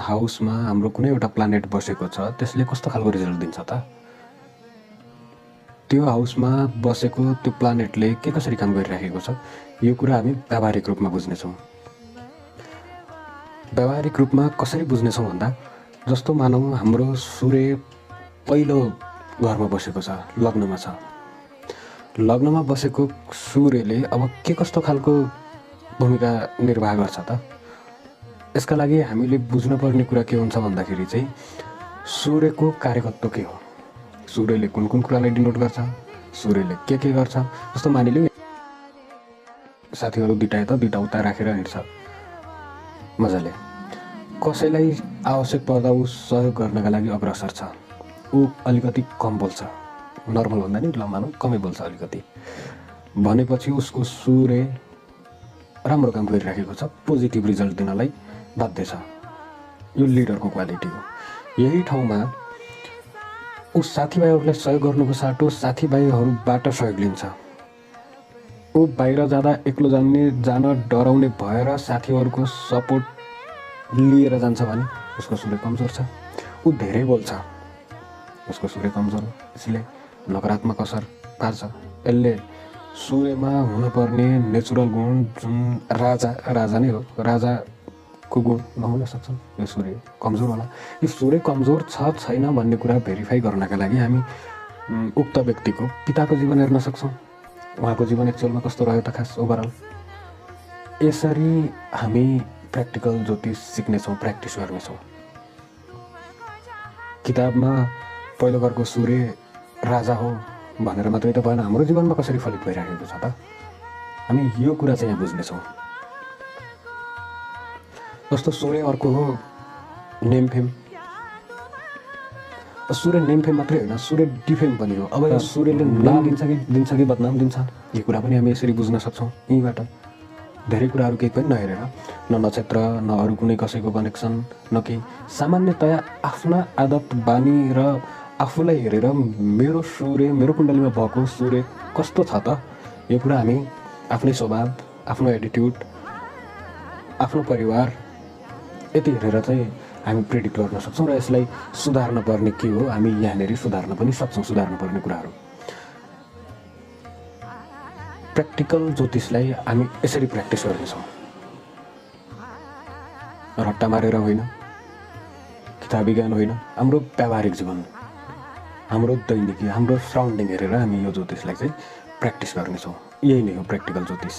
हाउसमा हाम्रो कुनै एउटा प्लानेट बसेको छ त्यसले कस्तो खालको रिजल्ट दिन्छ त? त्यो हाउसमा बसेको त्यो प्लानेटले के कसरी काम गरिराखेको छ यो कुरा हामी व्यावहारिक रूपमा बुझ्नेछौँ। व्यावहारिक रूपमा कसरी बुझ्नेछौँ भन्दा जस्तो मानौँ हाम्रो सूर्य पहिलो घरमा बसेको छ, लग्नमा छ। लग्नमा बसेको सूर्यले अब के कस्तो खालको भूमिका निर्वाह गर्छ त? यसका लागि हामीले बुझ्नुपर्ने कुरा के हुन्छ भन्दाखेरि चाहिँ सूर्यको कार्यकत्व के हो, सूर्यले कुन कुन कुरालाई डिनोट गर्छ, सूर्यले के गर्छ। जस्तो मानिलिउँ साथीहरू दुईटा उता राखेर हिँड्छ मजाले, कसैलाई आवश्यक पर्दा ऊ सहयोग गर्नका लागि अग्रसर छ, ऊ अलिकति कम बोल्छ, नर्मल भन्दा नि ल मानौँ कमै बोल्छ अलिकति भनेपछि उसको सूर्य राम्रो काम गरिराखेको छ, पोजिटिभ रिजल्ट दिनलाई बाध्य छ। यो लिडरको क्वालिटी हो। यही ठाउँमा ऊ साथीभाइहरूलाई सहयोग गर्नुको साटो साथीभाइहरूबाट सहयोग लिन्छ। ऊ बाहिर जाँदा एक्लो जान डराउने भएर साथीहरूको सपोर्ट लिएर जान्छ भने उसको सूर्य कमजोर छ। ऊ धेरै बोल्छ, उसको सूर्य कमजोर हो, यसले नकारात्मक असर पार्छ। यसले सूर्यमा हुनुपर्ने नेचुरल गुण जुन राजा नै हो, राजाको गुण नहुन सक्छन्, यो सूर्य कमजोर होला। यो सूर्य कमजोर छ छैन भन्ने कुरा भेरिफाई गर्नका लागि हामी उक्त व्यक्तिको पिताको जीवन हेर्न सक्छौँ, उहाँको जीवन एक्चुअलमा कस्तो रह्यो त खास ओभरअल। यसरी हामी प्र्याक्टिकल ज्योतिष सिक्नेछौँ, प्र्याक्टिस गर्नेछौँ। किताबमा पहिलो घरको सूर्य राजा हो भनेर मात्रै त भएन, हाम्रो जीवनमा कसरी फलित भइराखेको छ त हामी यो कुरा चाहिँ यहाँ बुझ्नेछौँ। जस्तो सूर्य अर्को हो नेमफेम। सूर्य नेमफेम मात्रै होइन, सूर्य डिफेम पनि हो। अब यो सूर्यले नाम दिन्छ कि बदनाम दिन्छ यो कुरा पनि हामी यसरी बुझ्न सक्छौँ। यहीँबाट धेरै कुराहरू केही पनि नहेरेर, न नक्षत्र न अरू कुनै कसैको कनेक्सन न केही, सामान्यतया आफ्ना आदत बानी र आफूलाई हेरेर मेरो सूर्य, मेरो कुण्डलीमा भएको सूर्य कस्तो छ त यो कुरा हामी आफ्नै स्वभाव, आफ्नो एटिट्युड, आफ्नो परिवार यति हेरेर चाहिँ हामी प्रेडिक्ट गर्न सक्छौँ र यसलाई सुधार्न पर्ने के हो हामी यहाँनिर सुधार्न पनि सक्छौँ। सुधार्न पर्ने कुराहरू प्र्याक्टिकल ज्योतिषलाई हामी यसरी प्र्याक्टिस गर्नेछौँ, रट्टा मारेर होइन, किताबी ज्ञान होइन, हाम्रो व्यावहारिक जीवन, हाम्रो दैनिकी, हाम्रो सराउन्डिङ हेरेर हामी यो ज्योतिषलाई चाहिँ प्र्याक्टिस गर्नेछौँ। यही नै हो प्र्याक्टिकल ज्योतिष।